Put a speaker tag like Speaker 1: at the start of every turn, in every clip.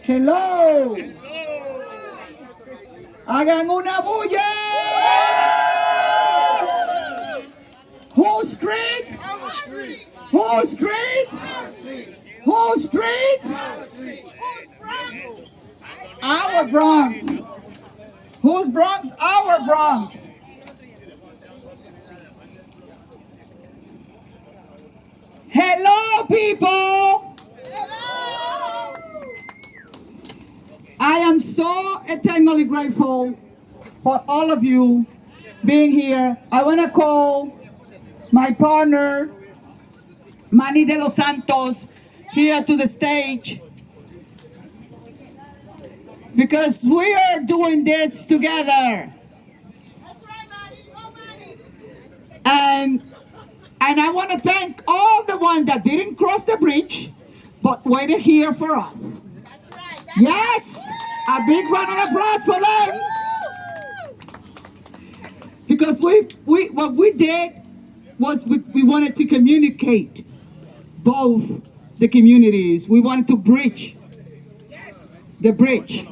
Speaker 1: Hello. Hagan una bulla. Whose streets? Whose streets? Whose streets? Our Bronx. Whose Bronx? Our Bronx. Hello, people. I am so eternally grateful for all of you being here. I want to call my partner, Manny de los Santos, here to the stage because we are doing this together.
Speaker 2: That's right, Manny. Go, Manny.
Speaker 1: And I want to thank all the ones that didn't cross the bridge but waited here for us.
Speaker 2: That's right.
Speaker 1: Yes, a big round of applause for them. Because what we did was we wanted to communicate both the communities. We wanted to bridge the bridge.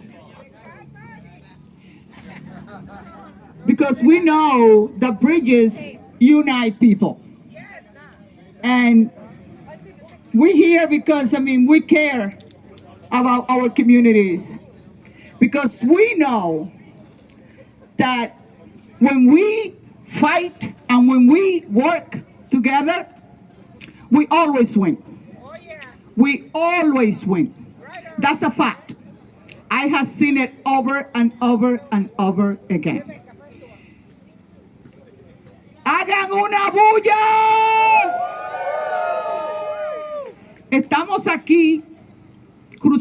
Speaker 1: Because we know that bridges unite people. And we're here because, we care about our communities. Because we know that when we fight and when we work together, we always win. We always win. That's a fact. I have seen it over and over and over again. ¡Hagan una bulla! Estamos aquí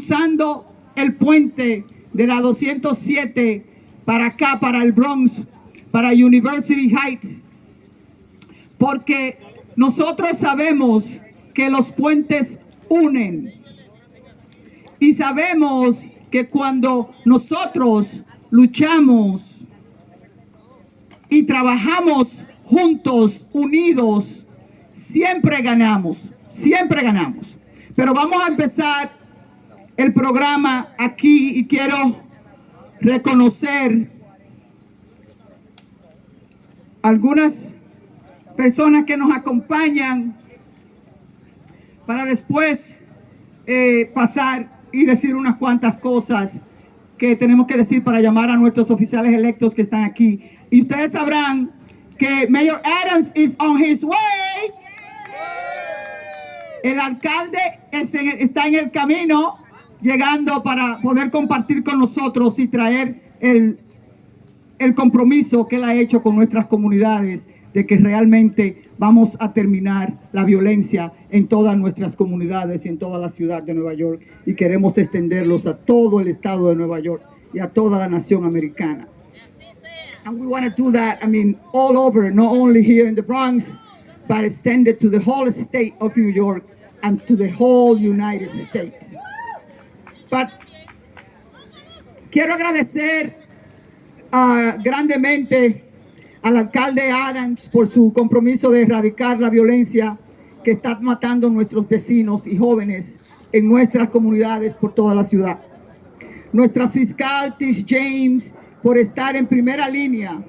Speaker 1: cruzando el puente de la 207 para acá, para el Bronx, para University Heights, porque nosotros sabemos que los puentes unen y sabemos que cuando nosotros luchamos y trabajamos juntos, unidos, siempre ganamos, siempre ganamos. Pero vamos a empezar el programa aquí y quiero reconocer algunas personas que nos acompañan para después pasar y decir unas cuantas cosas que tenemos que decir para llamar a nuestros oficiales electos que están aquí. Y ustedes sabrán que Mayor Adams is on his way. El alcalde está en el camino, llegando para poder compartir con nosotros y traer el compromiso que él ha hecho con nuestras comunidades de que realmente vamos a terminar la violencia en todas nuestras comunidades y en toda la ciudad de Nueva York, y queremos extenderlos a todo el estado de Nueva York y a toda la nación americana. And we want to do that, all over, not only here in the Bronx, but extended to the whole state of New York and to the whole United States. But quiero agradecer grandemente al alcalde Adams por su compromiso de erradicar la violencia que está matando a nuestros vecinos y jóvenes en nuestras comunidades por toda la ciudad. Nuestra fiscal Tish James por estar en primera línea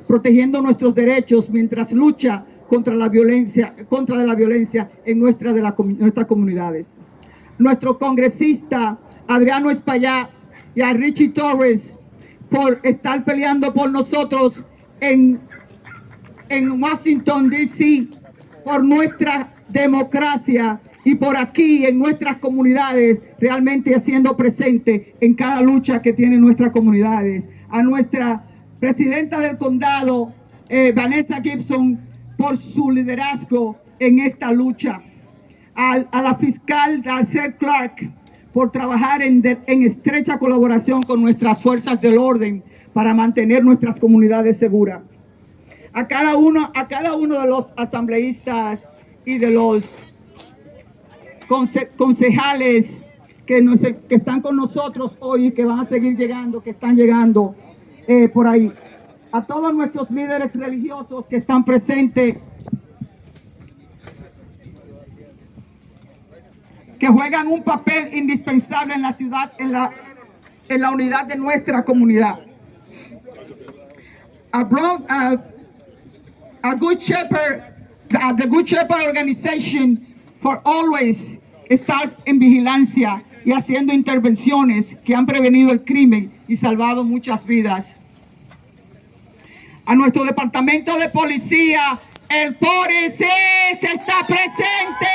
Speaker 1: protegiendo nuestros derechos mientras lucha contra la violencia en nuestras comunidades. Nuestro congresista Adriano Espaillat y a Richie Torres por estar peleando por nosotros en Washington, D.C., por nuestra democracia y por aquí en nuestras comunidades, realmente haciendo presente en cada lucha que tienen nuestras comunidades. A nuestra presidenta del condado, Vanessa Gibson, por su liderazgo en esta lucha. A la fiscal Darcel Clark, por trabajar en estrecha colaboración con nuestras fuerzas del orden para mantener nuestras comunidades seguras. A cada uno de los asambleístas y de los concejales que están con nosotros hoy y que van a seguir llegando, que están llegando por ahí. A todos nuestros líderes religiosos que están presentes, que juegan un papel indispensable en la ciudad, en la unidad de nuestra comunidad. A Good Shepherd, the Good Shepherd Organization, for always estar en vigilancia y haciendo intervenciones que han prevenido el crimen y salvado muchas vidas. A nuestro departamento de policía, el PORIS está presente.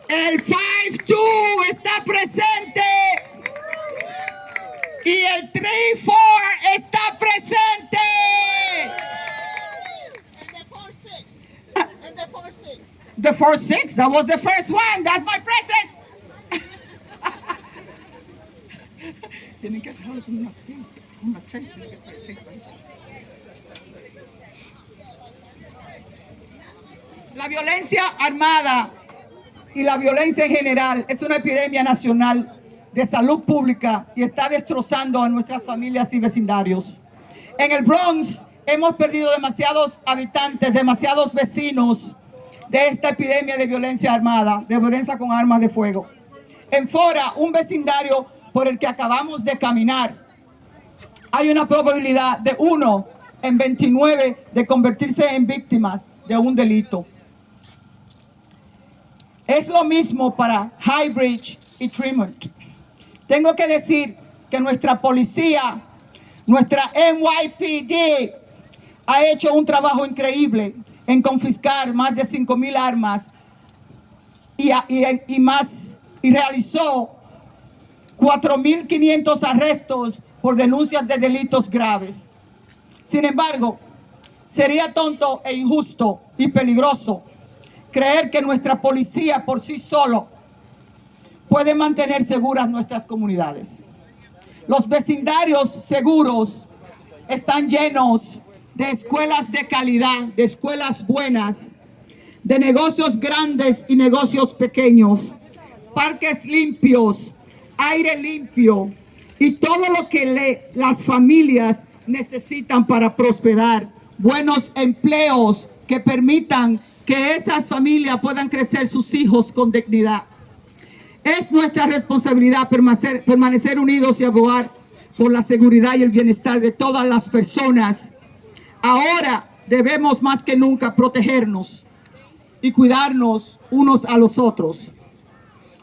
Speaker 1: El 5-2 está presente. Y el 3-4 está presente.
Speaker 2: And the 4-6.
Speaker 1: The 4-6, that was the first one. That's my present. Tienen que dejarlo con una tape. La violencia armada y la violencia en general es una epidemia nacional de salud pública y está destrozando a nuestras familias y vecindarios. En el Bronx hemos perdido demasiados habitantes, demasiados vecinos de esta epidemia de violencia armada, de violencia con armas de fuego. En Fora, un vecindario por el que acabamos de caminar, hay una probabilidad de 1 en 29 de convertirse en víctimas de un delito. Es lo mismo para Highbridge y Tremont. Tengo que decir que nuestra policía, nuestra NYPD, ha hecho un trabajo increíble en confiscar más de 5,000 armas y realizó 4,500 arrestos por denuncias de delitos graves. Sin embargo, sería tonto e injusto y peligroso creer que nuestra policía por sí solo puede mantener seguras nuestras comunidades. Los vecindarios seguros están llenos de escuelas de calidad, de escuelas buenas, de negocios grandes y negocios pequeños, parques limpios, aire limpio y todo lo que las familias necesitan para prosperar. Buenos empleos que permitan que esas familias puedan crecer sus hijos con dignidad. Es nuestra responsabilidad permanecer unidos y abogar por la seguridad y el bienestar de todas las personas. Ahora debemos más que nunca protegernos y cuidarnos unos a los otros.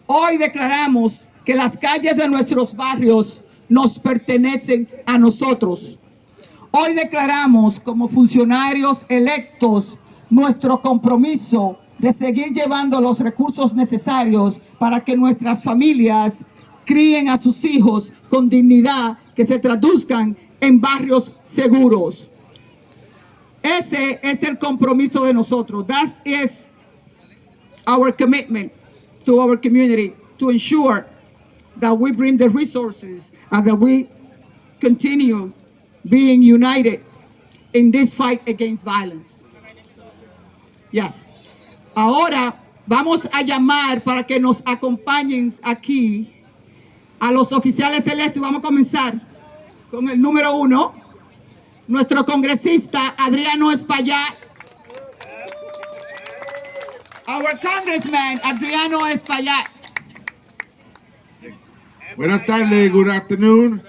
Speaker 1: Hoy declaramos que las calles de nuestros barrios nos pertenecen a nosotros. Hoy declaramos como funcionarios electos nuestro compromiso de seguir llevando los recursos necesarios para que nuestras familias críen a sus hijos con dignidad, que se traduzcan en barrios seguros. Ese es el compromiso de nosotros. That is our commitment to our community, to ensure that we bring the resources and that we continue being united in this fight against violence. Yes. Ahora vamos a llamar para que nos acompañen aquí a los oficiales electos. Vamos a comenzar con el número 1, nuestro congresista Adriano Espaillat. Our congressman Adriano Espaillat.
Speaker 3: Buenas tardes, good afternoon.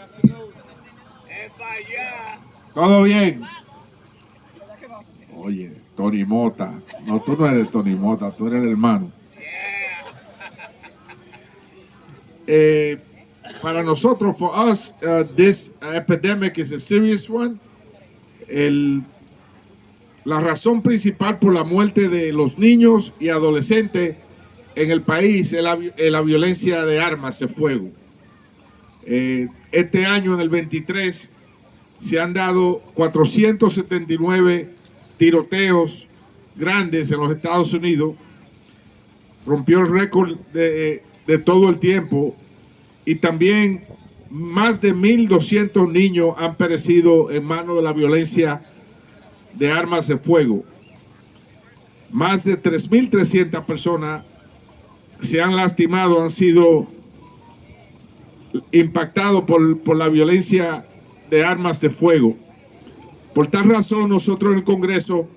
Speaker 3: ¿Todo bien? Oye, Tony Mota. No, tú no eres Tony Mota, tú eres el hermano. Para nosotros, for us, this epidemic is a serious one. La razón principal por la muerte de los niños y adolescentes en el país es la violencia de armas de fuego. Este año, en el 23, se han dado 479 tiroteos grandes en los Estados Unidos. Rompió el récord de todo el tiempo. Y también más de 1,200 niños han perecido en manos de la violencia de armas de fuego. Más de 3,300 personas se han lastimado, han sido impactados por la violencia de armas de fuego. Por tal razón, nosotros en el Congreso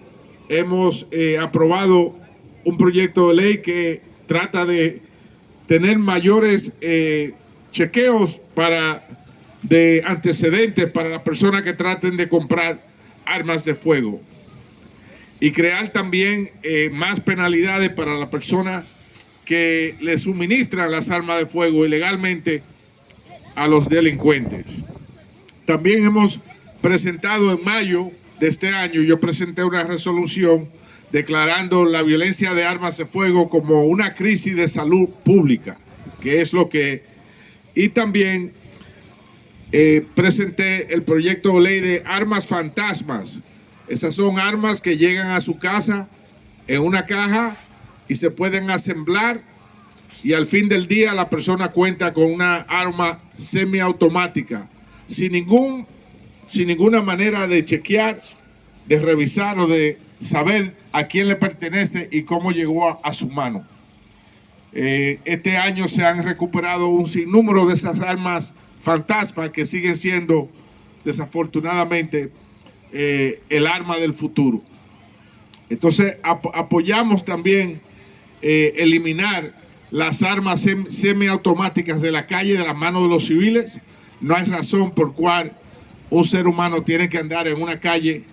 Speaker 3: hemos aprobado un proyecto de ley que trata de tener mayores chequeos de antecedentes para las personas que traten de comprar armas de fuego, y crear también más penalidades para las personas que le suministran las armas de fuego ilegalmente a los delincuentes. También hemos presentado en mayo de este año, yo presenté una resolución declarando la violencia de armas de fuego como una crisis de salud pública, que es lo que... Y también presenté el proyecto de ley de armas fantasmas. Esas son armas que llegan a su casa en una caja y se pueden asemblar, y al fin del día la persona cuenta con una arma semiautomática sin ninguna manera de chequear, de revisar o de saber a quién le pertenece y cómo llegó a su mano. Este año se han recuperado un sinnúmero de esas armas fantasmas que siguen siendo, desafortunadamente, el arma del futuro. Entonces apoyamos también eliminar las armas semiautomáticas de la calle, de las manos de los civiles. No hay razón por cual un ser humano tiene que andar en una calle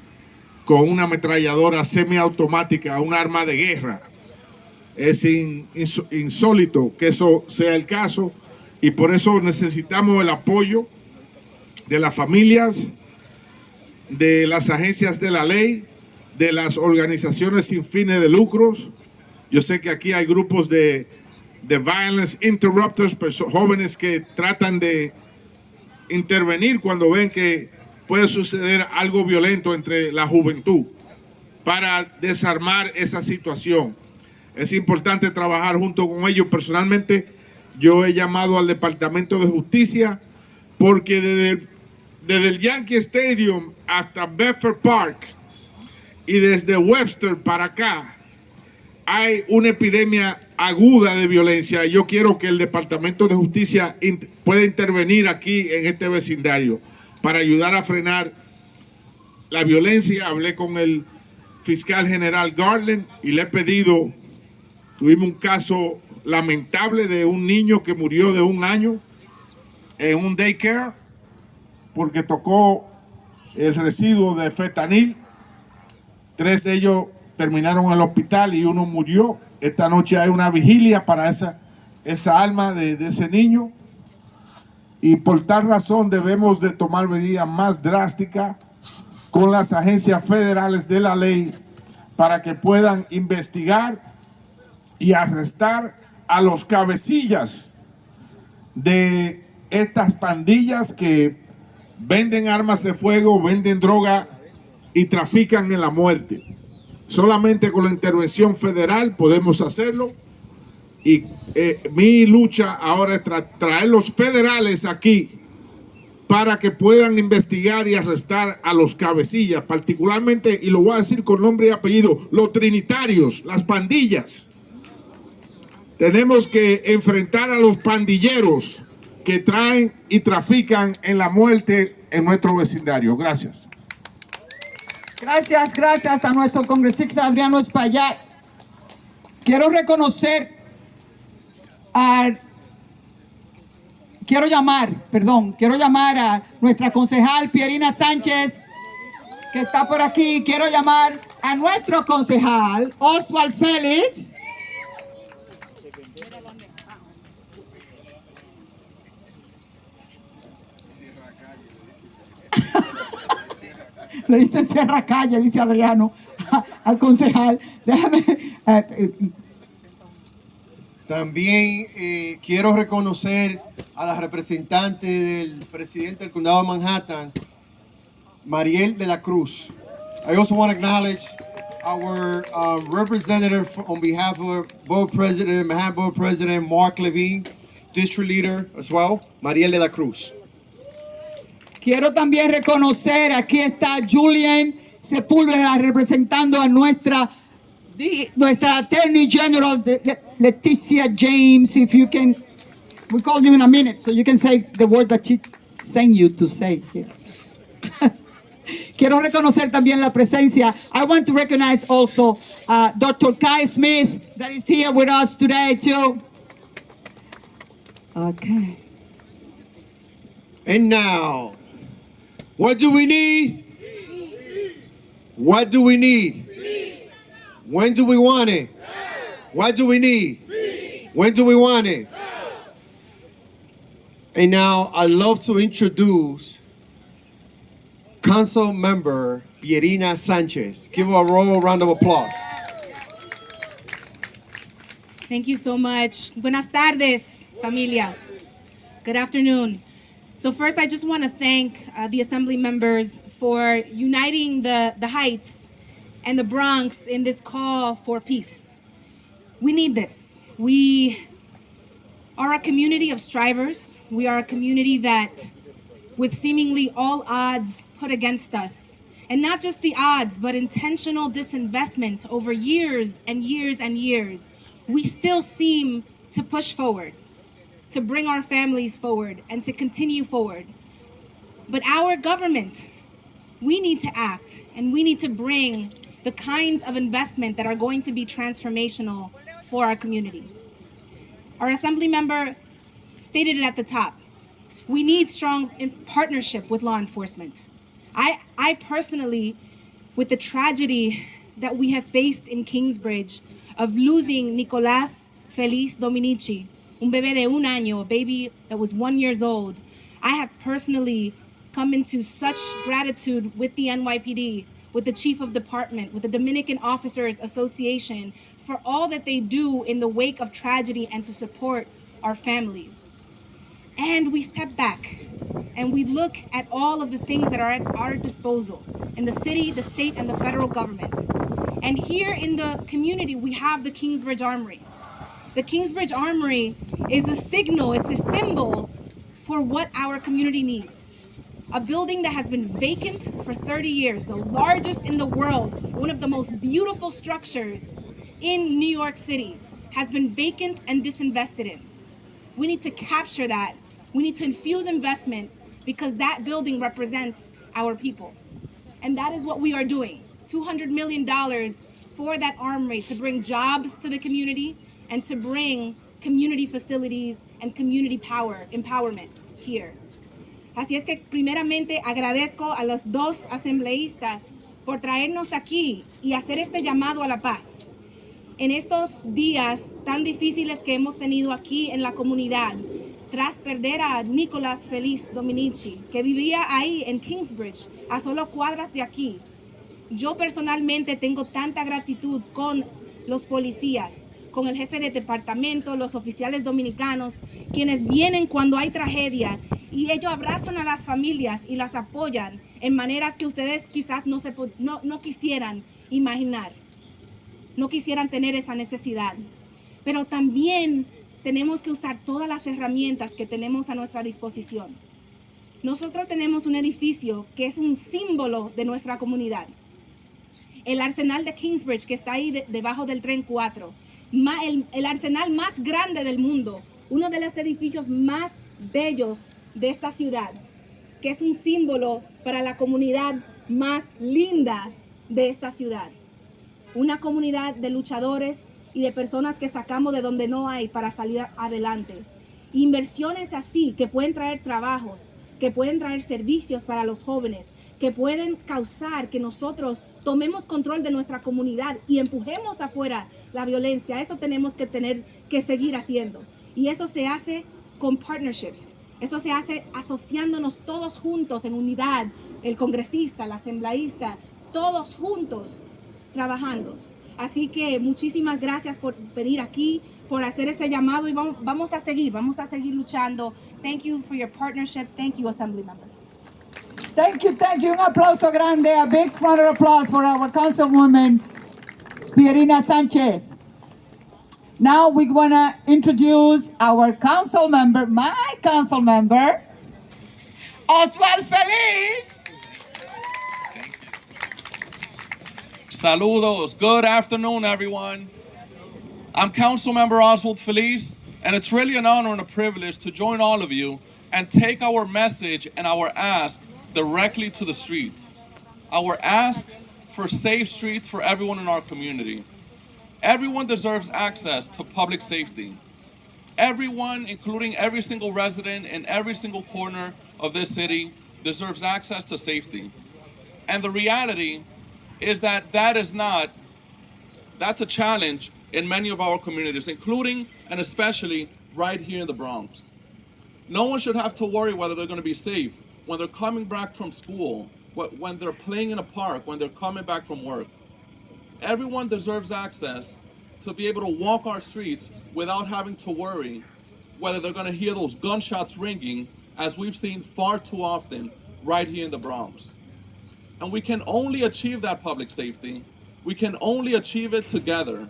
Speaker 3: con una ametralladora semiautomática, un arma de guerra. Es insólito que eso sea el caso, y por eso necesitamos el apoyo de las familias, de las agencias de la ley, de las organizaciones sin fines de lucros. Yo sé que aquí hay grupos de violence interrupters, jóvenes que tratan de intervenir cuando ven que puede suceder algo violento entre la juventud, para desarmar esa situación. Es importante trabajar junto con ellos. Personalmente yo he llamado al Departamento de Justicia porque desde el Yankee Stadium hasta Bedford Park y desde Webster para acá hay una epidemia aguda de violencia. Yo quiero que el Departamento de Justicia pueda intervenir aquí en este vecindario para ayudar a frenar la violencia. Hablé con el fiscal general Garland y le he pedido, tuvimos un caso lamentable de un niño que murió de 1 año en un daycare porque tocó el residuo de fentanil. 3 de ellos terminaron en el hospital y 1 murió. Esta noche hay una vigilia para esa alma de ese niño. Y por tal razón debemos de tomar medidas más drásticas con las agencias federales de la ley para que puedan investigar y arrestar a los cabecillas de estas pandillas que venden armas de fuego, venden droga y trafican en la muerte. Solamente con la intervención federal podemos hacerlo. Y mi lucha ahora es traer los federales aquí para que puedan investigar y arrestar a los cabecillas, particularmente, y lo voy a decir con nombre y apellido, los trinitarios, las pandillas. Tenemos que enfrentar a los pandilleros que traen y trafican en la muerte en nuestro vecindario. Gracias.
Speaker 1: Gracias a nuestro congresista Adriano Espaillat. Quiero llamar a nuestra concejal Pierina Sánchez, que está por aquí. Quiero llamar a nuestro concejal Oswald Félix. Le dicen Sierra Calle, dice Adriano, al concejal. Déjame.
Speaker 4: También quiero reconocer a la representante del presidente del condado de Manhattan, Mariel de la Cruz. I also want to acknowledge our representative on behalf of Board President, Manhattan Board President Mark Levine, District Leader as well, Mariel de la Cruz.
Speaker 1: Quiero también reconocer, aquí está Julian Sepúlveda representando a nuestra Attorney General, Leticia James. If you can, we'll call you in a minute, so you can say the word that she sent you to say here. Quiero reconocer también la presencia. I want to recognize also Dr. Kai Smith that is here with us today too. Okay.
Speaker 4: And now, what do we need? What do we need? When do we want it? What do we need? When do we want it? And now I'd love to introduce Council Member Pierina Sanchez. Give her a round of applause.
Speaker 5: Thank you so much. Buenas tardes, familia. Good afternoon. So first, I just want to thank the Assembly members for uniting the Heights and the Bronx in this call for peace. We need this. We are a community of strivers. We are a community that, with seemingly all odds put against us, and not just the odds, but intentional disinvestment over years and years and years, we still seem to push forward, to bring our families forward, and to continue forward. But our government, we need to act, and we need to bring the kinds of investment that are going to be transformational for our community. Our Assembly member stated it at the top. We need strong partnership with law enforcement. I personally, with the tragedy that we have faced in Kingsbridge of losing Nicolás Feliz Dominici, un bebé de 1 año, a baby that was 1 year old, I have personally come into such gratitude with the NYPD, with the Chief of Department, with the Dominican Officers Association, for all that they do in the wake of tragedy and to support our families. And we step back and we look at all of the things that are at our disposal in the city, the state, and the federal government. And here in the community, we have the Kingsbridge Armory. The Kingsbridge Armory is a signal, it's a symbol for what our community needs. A building that has been vacant for 30 years, the largest in the world, one of the most beautiful structures in New York City, has been vacant and disinvested in. We need to capture that. We need to infuse investment because that building represents our people. And that is what we are doing. $200 million for that armory to bring jobs to the community and to bring community facilities and community power, empowerment here. Así es que primeramente agradezco a los dos asambleístas por traernos aquí y hacer este llamado a la paz. En estos días tan difíciles que hemos tenido aquí en la comunidad, tras perder a Nicolás Feliz Dominici, que vivía ahí en Kingsbridge, a solo cuadras de aquí, yo personalmente tengo tanta gratitud con los policías, con el jefe de departamento, los oficiales dominicanos, quienes vienen cuando hay tragedia y ellos abrazan a las familias y las apoyan en maneras que ustedes quizás no quisieran imaginar, no quisieran tener esa necesidad. Pero también tenemos que usar todas las herramientas que tenemos a nuestra disposición. Nosotros tenemos un edificio que es un símbolo de nuestra comunidad. El arsenal de Kingsbridge, que está ahí debajo del tren 4, el arsenal más grande del mundo, uno de los edificios más bellos de esta ciudad, que es un símbolo para la comunidad más linda de esta ciudad. Una comunidad de luchadores y de personas que sacamos de donde no hay para salir adelante. Inversiones así que pueden traer trabajos, que pueden traer servicios para los jóvenes, que pueden causar que nosotros tomemos control de nuestra comunidad y empujemos afuera la violencia. Eso tenemos que seguir haciendo. Y eso se hace con partnerships. Eso se hace asociándonos todos juntos en unidad, el congresista, el asambleísta, todos juntos trabajando. Así que muchísimas gracias por venir aquí, por hacer ese llamado y vamos a seguir luchando. Thank you for your partnership. Thank you, Assembly Member.
Speaker 1: Thank you, thank you. Un aplauso grande, a big round of applause for our Councilwoman, Pierina Sanchez. Now we're gonna introduce our council member, my council member, Oswald Feliz.
Speaker 6: Saludos. Good afternoon, everyone. I'm Councilmember Oswald Feliz, and it's really an honor and a privilege to join all of you and take our message and our ask directly to the streets. Our ask for safe streets for everyone in our community. Everyone deserves access to public safety. Everyone, including every single resident in every single corner of this city, deserves access to safety. And the reality is that's a challenge in many of our communities, including and especially right here in the Bronx. No one should have to worry whether they're going to be safe when they're coming back from school, when they're playing in a park, when they're coming back from work. Everyone deserves access to be able to walk our streets without having to worry whether they're going to hear those gunshots ringing, as we've seen far too often right here in the Bronx. And we can only achieve that public safety, we can only achieve it together,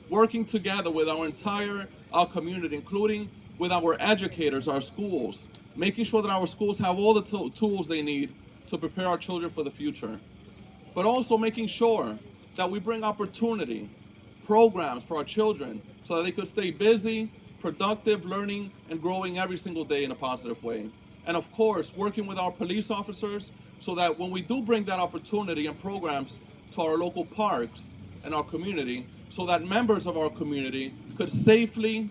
Speaker 6: working together with our community, including with our educators, our schools, making sure that our schools have all the tools they need to prepare our children for the future. But also making sure that we bring opportunity, programs for our children so that they could stay busy, productive, learning, and growing every single day in a positive way. And of course, working with our police officers so that when we do bring that opportunity and programs to our local parks and our community, so that members of our community could safely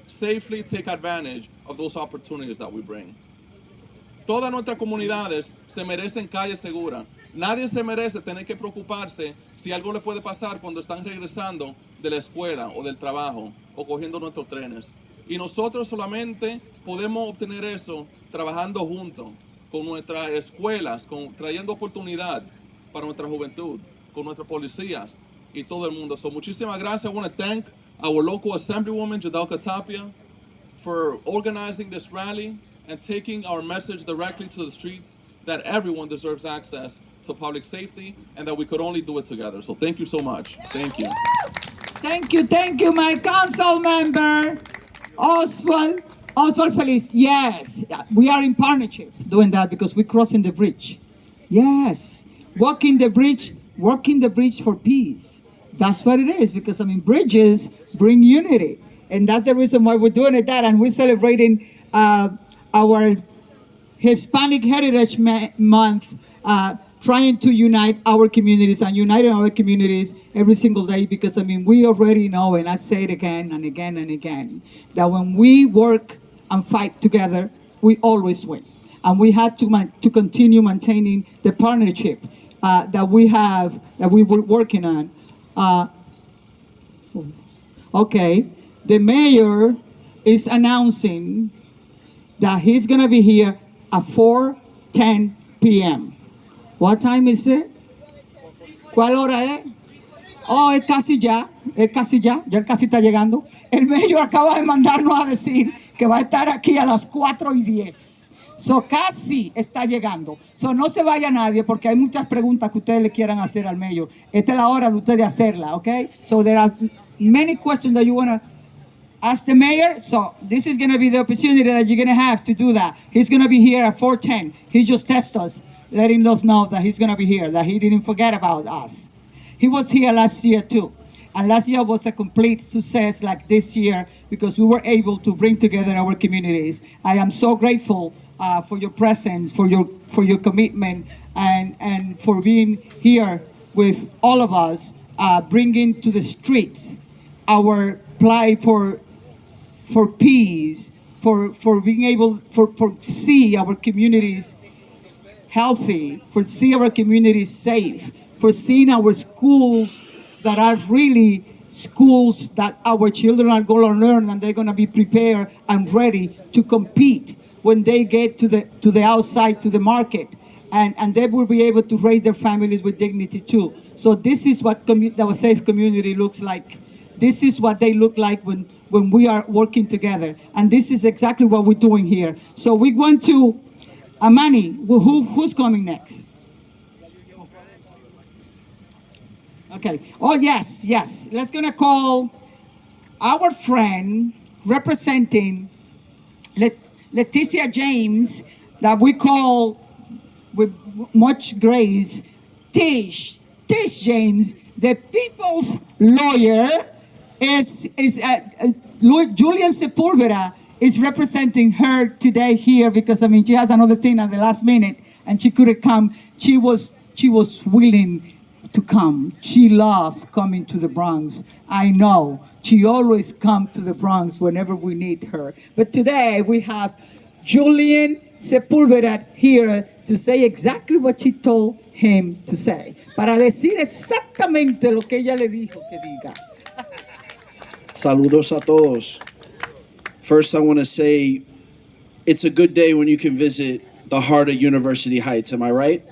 Speaker 6: take advantage of those opportunities that we bring. Todas nuestras comunidades se merecen calles seguras. Nadie se merece tener que preocuparse si algo le puede pasar cuando están regresando de la escuela o del trabajo o cogiendo nuestros trenes. Y nosotros solamente podemos obtener eso trabajando juntos con nuestras escuelas, trayendo oportunidad para nuestra juventud, con nuestras policías y todo el mundo. So muchísimas gracias. I want to thank our local Assemblywoman, Jadalka Tapia, for organizing this rally and taking our message directly to the streets that everyone deserves access to public safety and that we could only do it together. So thank you so much. Thank you.
Speaker 1: Thank you, my council member. Oswald Feliz, yes, we are in partnership doing that because we're crossing the bridge. Yes, working the bridge for peace. That's what it is because I mean bridges bring unity, and that's the reason why we're doing it. That and we're celebrating our Hispanic Heritage Month, trying to unite our communities and uniting our communities every single day because I mean we already know, and I say it again and again and again, that when we work and fight together, we always win. And we had to continue maintaining the partnership that we were working on. Okay, the mayor is announcing that he's gonna be here at 4:10 p.m. What time is it? ¿Cuál hora es? Oh, es casi ya él casi está llegando. El mayor acaba de mandarnos a decir que va a estar aquí a las 4:10. So casi está llegando. So no se vaya nadie porque hay muchas preguntas que ustedes le quieran hacer al mayor. Esta es la hora de ustedes hacerla, okay? So there are many questions that you want to ask the mayor. So this is going to be the opportunity that you're going to have to do that. He's going to be here at 4:10. He just texted us, letting us know that he's going to be here, that he didn't forget about us. He was here last year too. And last year was a complete success like this year because we were able to bring together our communities. I am so grateful for your presence, for your commitment, and for being here with all of us, bringing to the streets our plight for peace, for being able for see our communities healthy, for see our communities safe, for seeing our schools that are really schools that our children are going to learn and they're going to be prepared and ready to compete when they get to the outside, to the market, and they will be able to raise their families with dignity too. So this is what our safe community looks like. This is what they look like when we are working together, and this is exactly what we're doing here. So we're going to Amani. Who's coming next? Okay. Oh, yes. Let's gonna call our friend representing Leticia James, that we call with much grace Tish James, the people's lawyer. Julian Sepulveda is representing her today here because I mean she has another thing at the last minute and she couldn't come. She was willing to come. She loves coming to the Bronx. I know. She always comes to the Bronx whenever we need her. But today we have Julian Sepulveda here to say exactly what she told him to say. Para decir exactamente lo que ella le dijo que diga.
Speaker 7: Saludos a todos. First, I want to say it's a good day when you can visit the heart of University Heights. Am I right?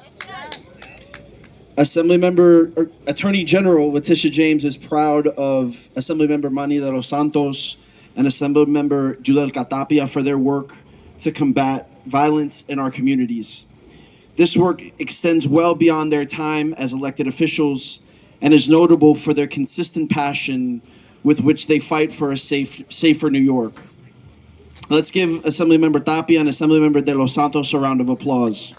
Speaker 7: Attorney General Leticia James is proud of Assemblymember Manny de los Santos and Assemblymember Judelka Tapia for their work to combat violence in our communities. This work extends well beyond their time as elected officials and is notable for their consistent passion with which they fight for a safer New York. Let's give Assemblymember Tapia and Assemblymember de los Santos a round of applause.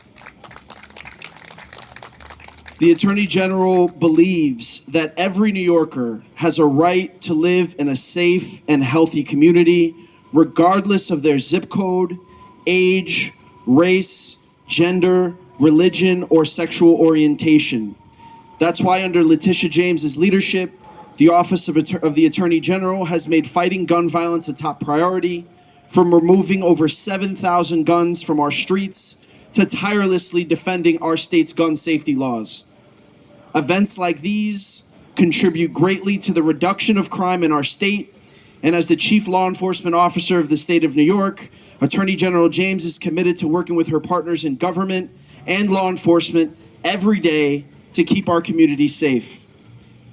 Speaker 7: The Attorney General believes that every New Yorker has a right to live in a safe and healthy community, regardless of their zip code, age, race, gender, religion, or sexual orientation. That's why under Leticia James's leadership, the Office of the Attorney General has made fighting gun violence a top priority, from removing over 7,000 guns from our streets to tirelessly defending our state's gun safety laws. Events like these contribute greatly to the reduction of crime in our state, and as the Chief Law Enforcement Officer of the state of New York, Attorney General James is committed to working with her partners in government and law enforcement every day to keep our community safe.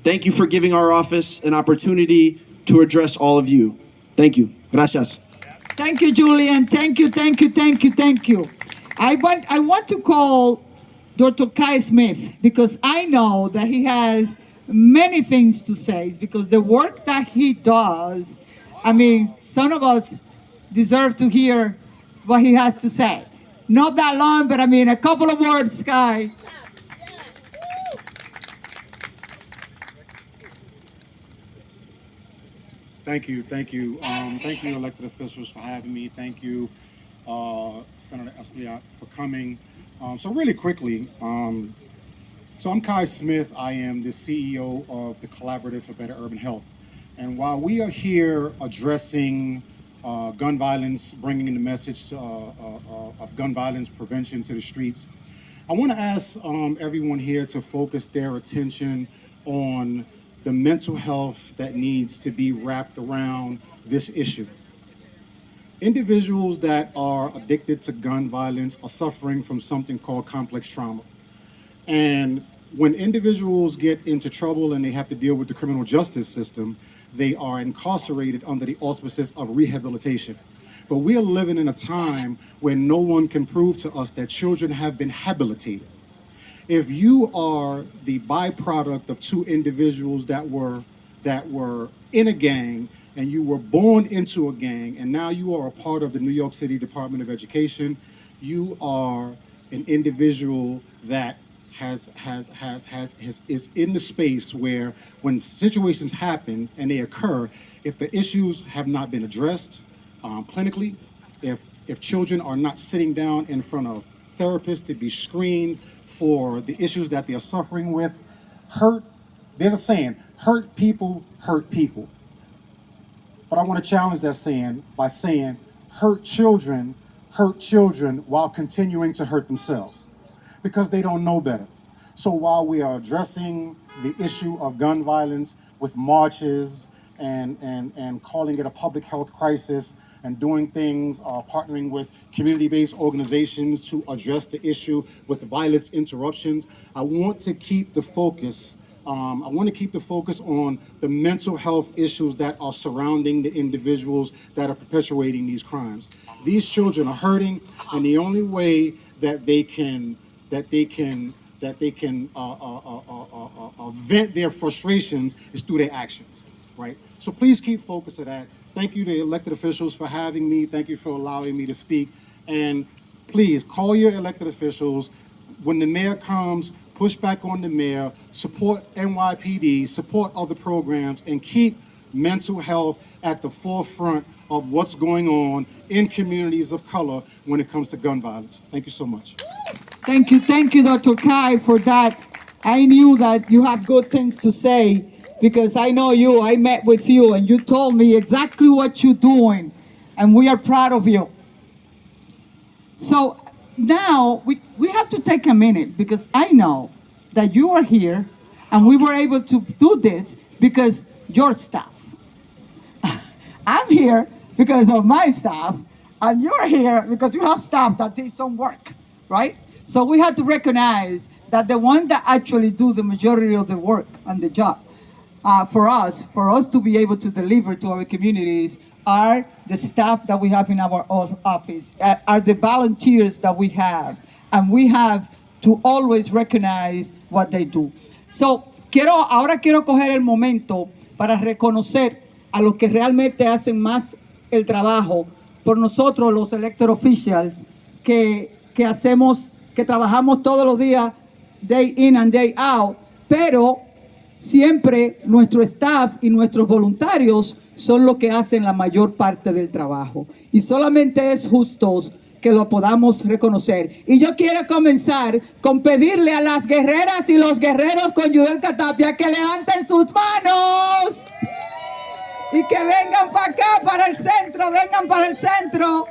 Speaker 7: Thank you for giving our office an opportunity to address all of you. Thank you. Gracias.
Speaker 1: Thank you, Julian. Thank you. I want to call Dr. Kai Smith because I know that he has many things to say because the work that he does I mean, some of us deserve to hear what he has to say. Not that long, but I mean, a couple of words, Sky.
Speaker 8: Thank you. Thank you, elected officials, for having me. Thank you, Senator Espliat, for coming. So really quickly, so I'm Kai Smith. I am the CEO of the Collaborative for Better Urban Health. And while we are here addressing gun violence, bringing in the message of gun violence prevention to the streets, I want to ask everyone here to focus their attention on the mental health that needs to be wrapped around this issue. Individuals that are addicted to gun violence are suffering from something called complex trauma. And when individuals get into trouble and they have to deal with the criminal justice system, they are incarcerated under the auspices of rehabilitation. But we are living in a time where no one can prove to us that children have been habilitated. If you are the byproduct of two individuals that were in a gang, and you were born into a gang, and now you are a part of the New York City Department of Education, you are an individual that is in the space where when situations happen and they occur, if the issues have not been addressed clinically, if children are not sitting down in front of therapists to be screened for the issues that they are suffering with, there's a saying, hurt people hurt people. But I want to challenge that saying by saying, hurt children while continuing to hurt themselves, because they don't know better. So while we are addressing the issue of gun violence with marches and calling it a public health crisis and doing things, partnering with community-based organizations to address the issue with violence interruptions, I want to keep the focus on the mental health issues that are surrounding the individuals that are perpetuating these crimes. These children are hurting, and the only way that they can vent their frustrations is through their actions, right? So please keep focus of that. Thank you to elected officials for having me. Thank you for allowing me to speak. And please call your elected officials. When the mayor comes, push back on the mayor, support NYPD, support other programs, and keep mental health at the forefront of what's going on in communities of color when it comes to gun violence. Thank you so much.
Speaker 1: Thank you, Dr. Kai, for that. I knew that you have good things to say because I know you. I met with you, and you told me exactly what you're doing, and we are proud of you. So now we have to take a minute because I know that you are here, and we were able to do this because your staff. I'm here because of my staff, and you're here because you have staff that did some work, right? So we have to recognize that the ones that actually do the majority of the work and the job for us to be able to deliver to our communities are the staff that we have in our office, are the volunteers that we have, and we have to always recognize what they do. So ahora quiero coger el momento para reconocer a los que realmente hacen más el trabajo por nosotros, los elected officials, que trabajamos todos los días, day in and day out, pero siempre nuestro staff y nuestros voluntarios son los que hacen la mayor parte del trabajo. Y solamente es justo que lo podamos reconocer. Y yo quiero comenzar con pedirle a las guerreras y los guerreros con Yudel Catapia que levanten sus manos y que vengan para acá, para el centro, vengan para el centro.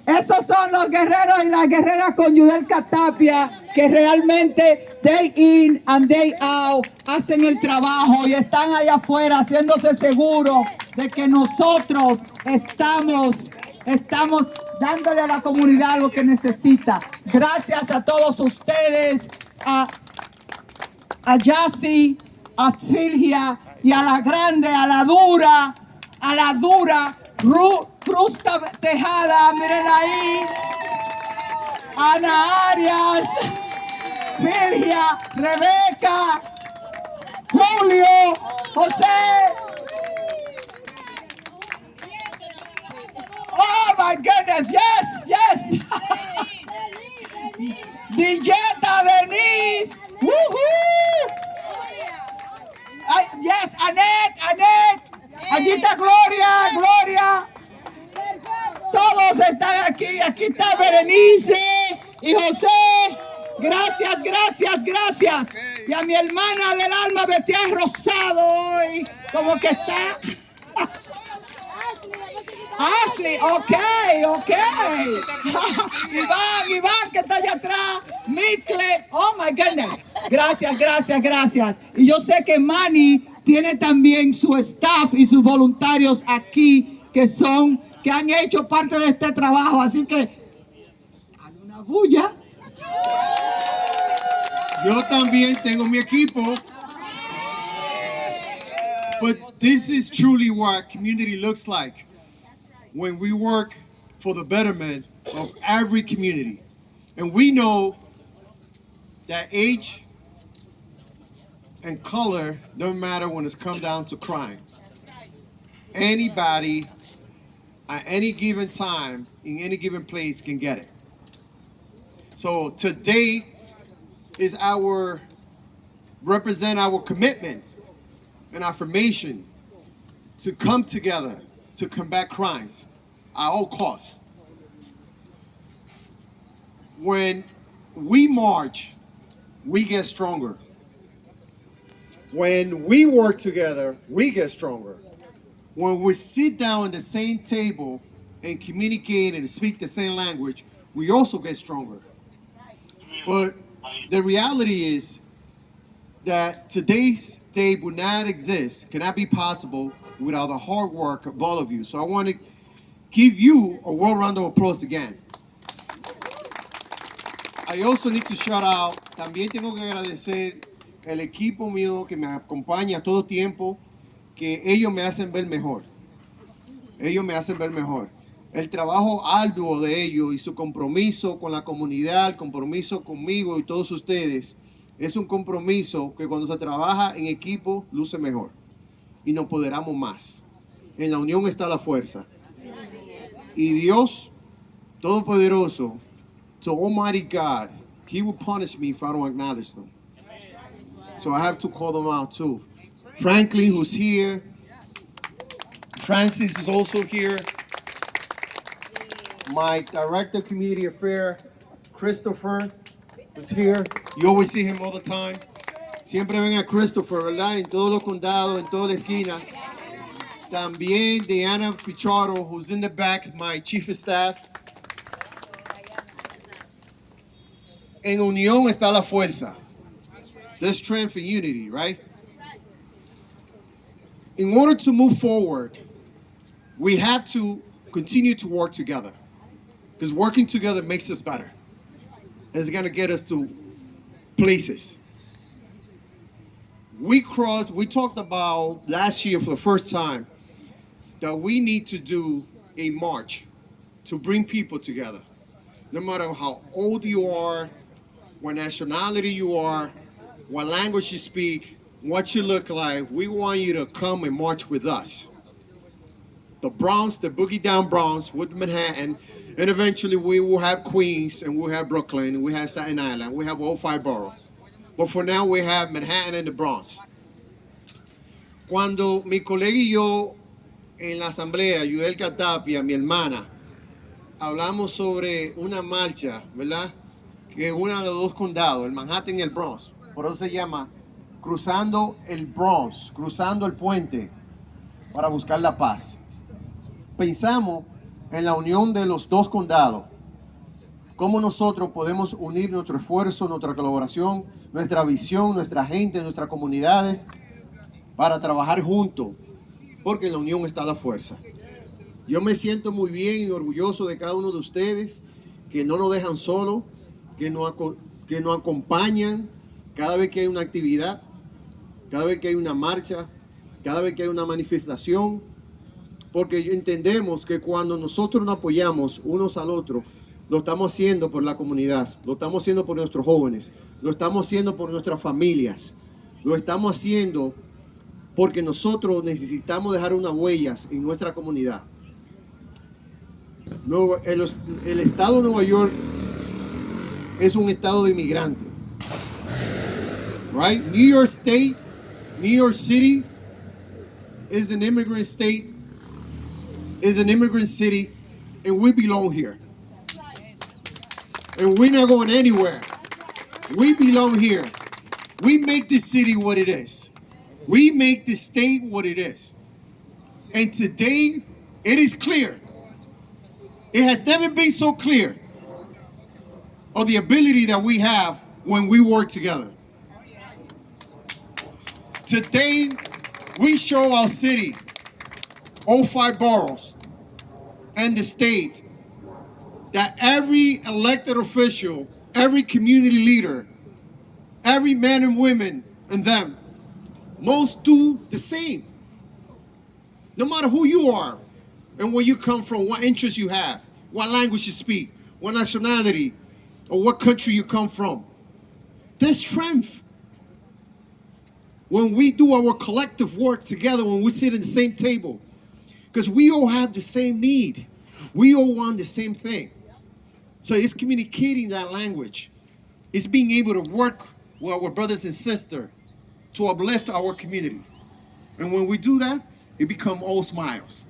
Speaker 1: Esos son los guerreros y las guerreras con Yudel Catapia que realmente day in and day out hacen el trabajo y están allá afuera haciéndose seguros de que nosotros estamos dándole a la comunidad lo que necesita. Gracias a todos ustedes, a Yassi, a Silvia y a la grande, a la dura, Cruz Tejada, mírenla ahí, Ana Arias, Silvia, Rebeca, Julio, José, Sí, aquí está Berenice y José. Gracias, gracias, gracias. Y a mi hermana del alma, Betia Rosado, hoy, como que está. Ashley, ok. Iván, que está allá atrás. Micle, oh my goodness. Gracias. Y yo sé que Manny tiene también su staff y sus voluntarios aquí que han hecho parte de este trabajo. Así que, hay una bulla.
Speaker 4: Yo también tengo mi equipo. But this is truly what community looks like when we work for the betterment of every community. And we know that age and color don't matter when it's come down to crime. Anybody at any given time in any given place can get it. So today is represent our commitment and affirmation to come together to combat crimes at all costs. When we march, we get stronger. When we work together, we get stronger. When we sit down at the same table and communicate and speak the same language, we also get stronger. But the reality is that today's day would not exist, cannot be possible without the hard work of all of you. So I want to give you a world round of applause again. I also need to shout out, también tengo que agradecer el equipo mío que me acompaña todo tiempo, que ellos me hacen ver mejor. Ellos me hacen ver mejor. El trabajo arduo de ellos y su compromiso con la comunidad, el compromiso conmigo y todos ustedes, es un compromiso que cuando se trabaja en equipo luce mejor y nos empoderamos más. En la unión está la fuerza. Y Dios Todopoderoso, so Almighty God, He will punish me if I don't acknowledge them. So I have to call them out too. Franklin, who's here. Francis is also here. My director of community affairs, Christopher, is here. You always see him all the time. Siempre ven a Christopher, ¿verdad? En todos los condados, en todas las esquinas. También Diana Pichardo, who's in the back, my chief of staff. En unión está la fuerza. There's strength and unity, right? In order to move forward, we have to continue to work together. Because working together makes us better. It's going to get us to places. We talked about last year for the first time that we need to do a march to bring people together. No matter how old you are, what nationality you are, what language you speak, what you look like, we want you to come and march with us. The Bronx, the Boogie Down Bronx with Manhattan, and eventually we will have Queens, and we'll have Brooklyn, and we have Staten Island, we have all 5 boroughs. But for now we have Manhattan and the Bronx. Cuando mi colega y yo en la asamblea, Yudelka Tapia, mi hermana, hablamos sobre una marcha, ¿verdad? Que es uno de los 2 condados, el Manhattan y el Bronx. Por eso se llama Cruzando el Bronx, cruzando el puente para buscar la paz. Pensamos en la unión de los 2 condados. Cómo nosotros podemos unir nuestro esfuerzo, nuestra colaboración, nuestra visión, nuestra gente, nuestras comunidades para trabajar juntos, porque en la unión está la fuerza. Yo me siento muy bien y orgulloso de cada uno de ustedes que no nos dejan solos, que nos acompañan cada vez que hay una actividad, cada vez que hay una marcha, cada vez que hay una manifestación, porque entendemos que cuando nosotros nos apoyamos unos al otro, lo estamos haciendo por la comunidad, lo estamos haciendo por nuestros jóvenes, lo estamos haciendo por nuestras familias, lo estamos haciendo porque nosotros necesitamos dejar unas huellas en nuestra comunidad. El estado de Nueva York es un estado de inmigrante. Right? New York State, New York City is an immigrant state, is an immigrant city, and we belong here. And we're not going anywhere. We belong here. We make this city what it is. We make this state what it is. And today, it is clear. It has never been so clear of the ability that we have when we work together. Today, we show our city, all 5 boroughs, and the state, that every elected official, every community leader, every man and women and them must do the same. No matter who you are and where you come from, what interests you have, what language you speak, what nationality, or what country you come from. There's strength when we do our collective work together, when we sit at the same table, because we all have the same need. We all want the same thing. So it's communicating that language. It's being able to work with our brothers and sisters to uplift our community. And when we do that, it becomes all smiles.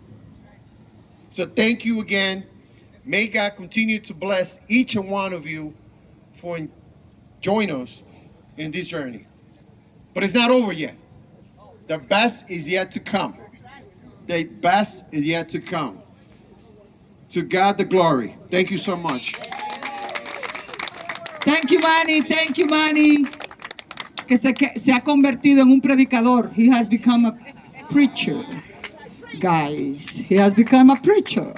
Speaker 4: So thank you again. May God continue to bless each and one of you for joining us in this journey. But it's not over yet. The best is yet to come. The best is yet to come. To God the glory. Thank you so much.
Speaker 1: Thank you, Manny. Thank you, Manny. Que se ha convertido en un predicador. He has become a preacher. Guys, he has become a preacher.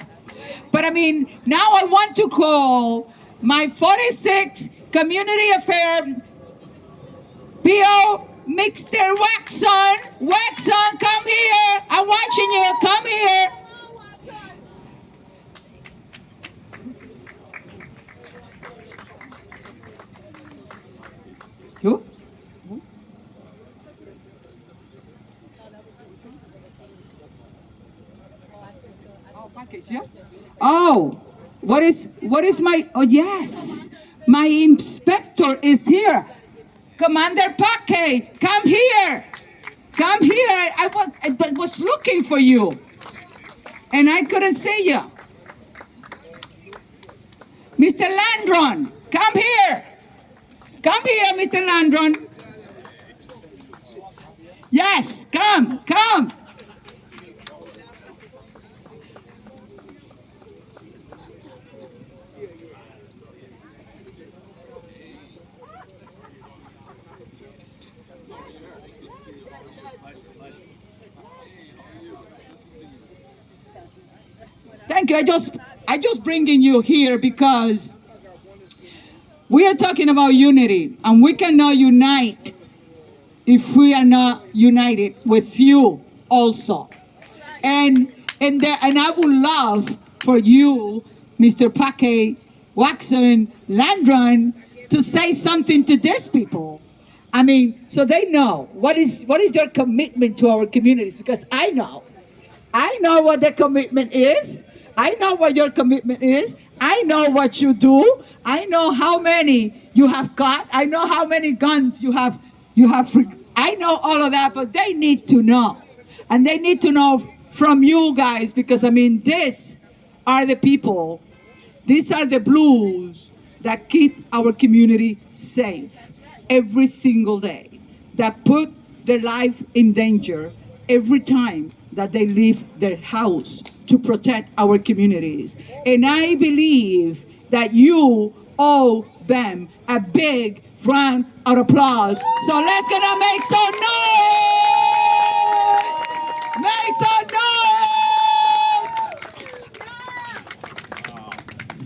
Speaker 1: But I mean, now I want to call my 46 Community Affair PO, Mr. Waxon. Waxon, come here. I'm watching you. Come here. You? Oh, package, yeah? Oh, what is my, oh yes, my inspector is here. Commander Paque, come here. Come here. I was looking for you. And I couldn't see you. Mr. Landron, come here. Come here, Mr. Landron. Yes, come. Thank you. I just bringing you here because we are talking about unity, and we cannot unite if we are not united with you also. And I would love for you, Mr. Paque, Waxon, Landron, to say something to these people. I mean, so they know what is your commitment to our communities, because I know what the commitment is. I know what your commitment is. I know what you do. I know how many you have got. I know how many guns you have. I know all of that, but they need to know. And they need to know from you guys, because I mean, these are the people, these are the blues that keep our community safe every single day, that put their life in danger every time that they leave their house to protect our communities. And I believe that you owe them a big round of applause. So let's gonna make some noise! Make some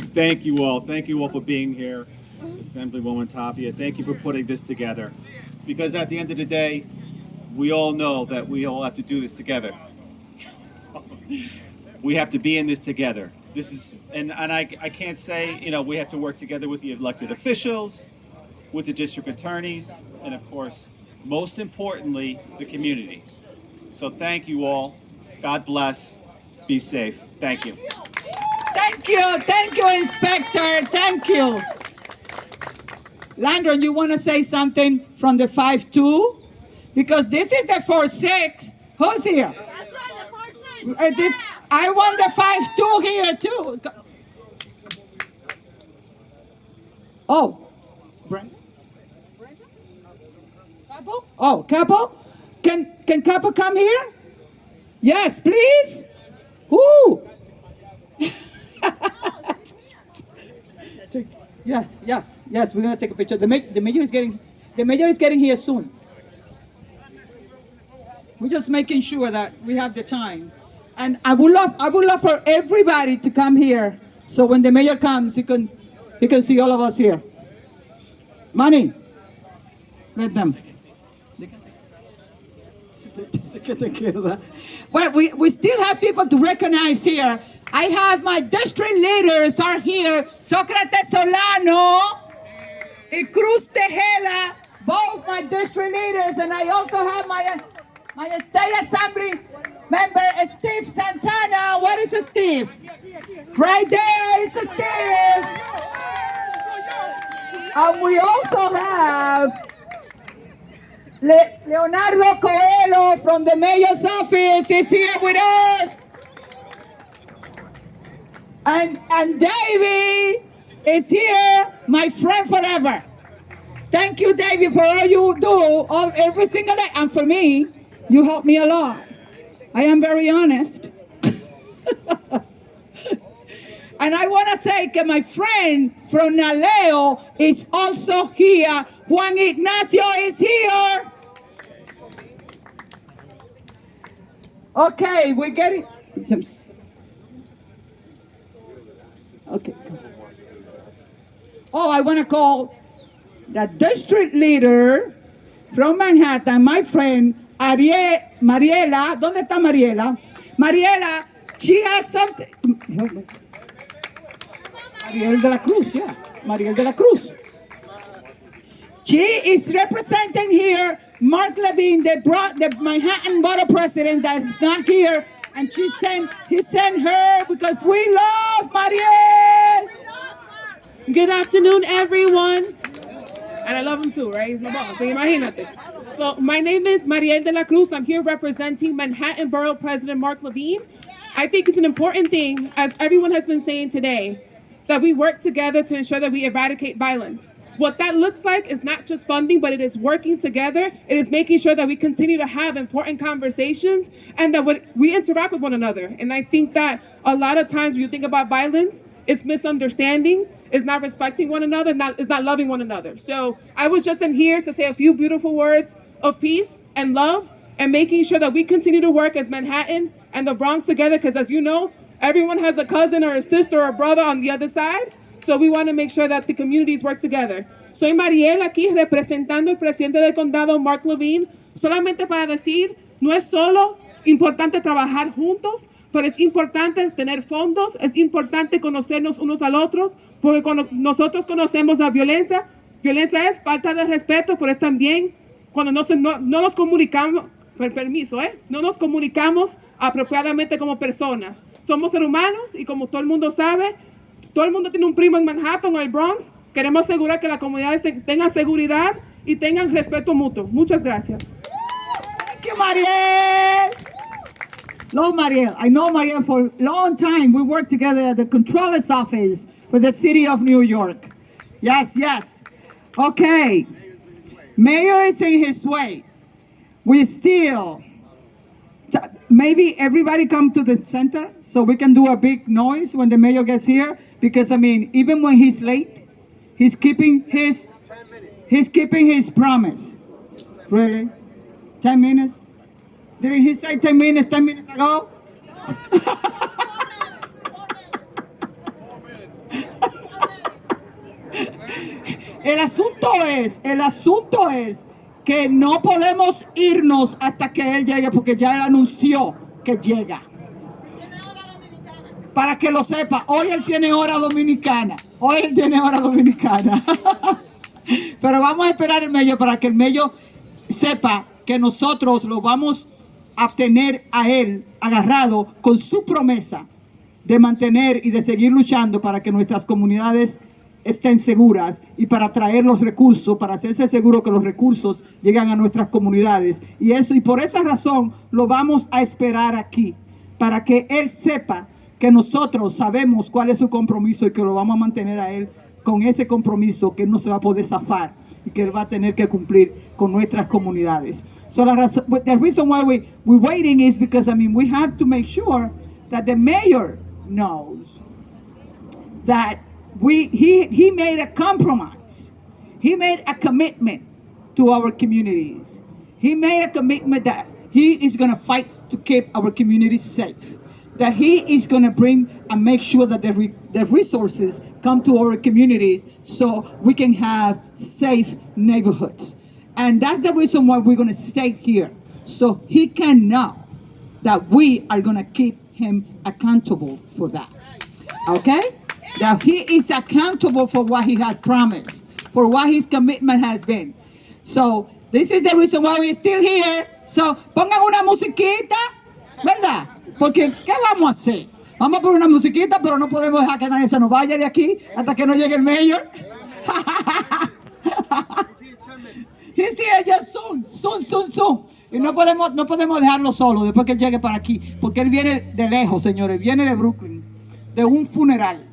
Speaker 1: noise!
Speaker 9: Thank you all. Thank you all for being here. Assemblywoman Tapia, thank you for putting this together. Because at the end of the day, we all know that we all have to do this together. We have to be in this together. This is, and I can't say, we have to work together with the elected officials, with the district attorneys, and of course, most importantly, the community. So thank you all. God bless. Be safe. Thank you.
Speaker 1: Thank you, Inspector. Thank you. Landron, you want to say something from the 5-2? Because this is the 4-6. Who's here?
Speaker 2: That's right, the 4-6.
Speaker 1: I want the 5-2 here too. Oh, Brenda? Capo? Oh, Capo? Can Capo come here? Yes, please. Woo! Yes. We're gonna take a picture. The mayor is getting here soon. We're just making sure that we have the time. And I would love for everybody to come here. So when the mayor comes, he can see all of us here. Money. Let them. They can take care of that. Well, we still have people to recognize here. I have my district leaders are here. Socrates Solano and Cruz Tejeda, both my district leaders. And I also have my state assembly member, Steve Santana. What is Steve? Right there is Steve. And we also have Leonardo Coelho from the mayor's office is here with us. And Davey is here, my friend forever. Thank you, Davey, for all you do every single day. And for me, you help me a lot. I am very honest. And I want to say that my friend from Naleo is also here. Juan Ignacio is here. Okay, we're getting some. Okay. Oh, I want to call the district leader from Manhattan, my friend Mariela. ¿Dónde está Mariela? Mariela, she has something. Mariel de la Cruz, yeah. Mariel de la Cruz. She is representing here Mark Levine, the Manhattan Borough president that is not here. And he sent her because we love Mariel.
Speaker 10: Good afternoon, everyone. And I love him too, right? He's my boss, so imagínate. So my name is Mariel de la Cruz. I'm here representing Manhattan Borough President Mark Levine. I think it's an important thing, as everyone has been saying today, that we work together to ensure that we eradicate violence. What that looks like is not just funding, but it is working together. It is making sure that we continue to have important conversations and that we interact with one another. And I think that a lot of times when you think about violence, it's misunderstanding, it's not respecting one another, it's not loving one another. So I was just in here to say a few beautiful words of peace and love and making sure that we continue to work as Manhattan and the Bronx together, because as you know, everyone has a cousin or a sister or a brother on the other side. So we want to make sure that the communities work together. Soy Mariel aquí representando al presidente del condado, Mark Levine, solamente para decir, no es solo importante trabajar juntos, pero es importante tener fondos, es importante conocernos unos al otros, porque cuando nosotros conocemos la violencia es falta de respeto, pero es también cuando no nos comunicamos, no nos comunicamos apropiadamente como personas. Somos seres humanos y como todo el mundo sabe, todo el mundo tiene un primo en Manhattan o el Bronx. Queremos asegurar que las comunidades tengan seguridad y tengan respeto mutuo. Muchas gracias.
Speaker 1: Thank you, Mariel. Love Mariel. I know Mariel for a long time. We worked together at the Controller's Office for the city of New York. Yes. Okay. Mayor is in his way. We still, maybe everybody come to the center so we can do a big noise when the mayor gets here. Because, I mean, even when he's late, he's keeping his promise. Really? 10 minutes? Didn't he say 10 minutes ago? El asunto es que no podemos irnos hasta que él llegue, porque ya él anunció que llega. Para que lo sepa, hoy él tiene hora dominicana. Pero vamos a esperar el Mello para que el Mello sepa que nosotros lo vamos a tener a él agarrado con su promesa de mantener y de seguir luchando para que nuestras comunidades estén seguras y para traer los recursos, para hacerse seguro que los recursos llegan a nuestras comunidades. Y por esa razón lo vamos a esperar aquí, para que él sepa que nosotros sabemos cuál es su compromiso y que lo vamos a mantener a él con ese compromiso que él no se va a poder zafar y que él va a tener que cumplir con nuestras comunidades. So the reason why we're waiting is because, I mean, we have to make sure that the mayor knows that he made a compromise. He made a commitment to our communities. He made a commitment that he is going to fight to keep our communities safe. That he is going to bring and make sure that the resources come to our communities so we can have safe neighborhoods. And that's the reason why we're going to stay here. So he can know that we are going to keep him accountable for that. Okay? That he is accountable for what he had promised, for what his commitment has been. So this is the reason why we're still here. So pongan una musiquita, ¿verdad? Porque ¿qué vamos a hacer? Vamos a poner una musiquita, pero no podemos dejar que nadie se nos vaya de aquí hasta que no llegue el mayor. He's here just soon. Y no podemos dejarlo solo después que él llegue para aquí, porque él viene de lejos, señores, viene de Brooklyn, de un funeral.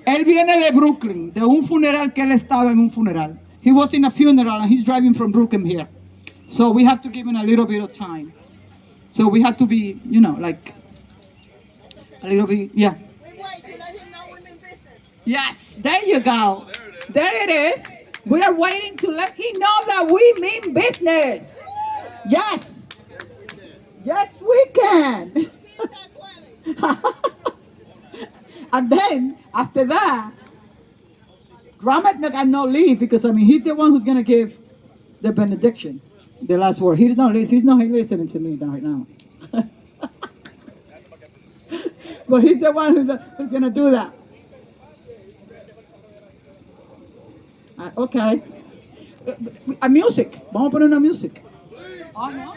Speaker 1: Él viene de Brooklyn, de un funeral que él estaba en un funeral. He was in a funeral and he's driving from Brooklyn here. So we have to give him a little bit of time. So we have to be, like a little bit, yeah.
Speaker 2: We wait to let him know we mean business.
Speaker 1: Yes, there you go. There it is. We are waiting to let him know that we mean business. Yes. Yes, we can. And then, after that, Ramat got no leave because, I mean, he's the one who's going to give the benediction, the last word. He's not listening to me right now. But he's the one who's going to do that. Okay. A music. Vamos a poner una music. Oh, no.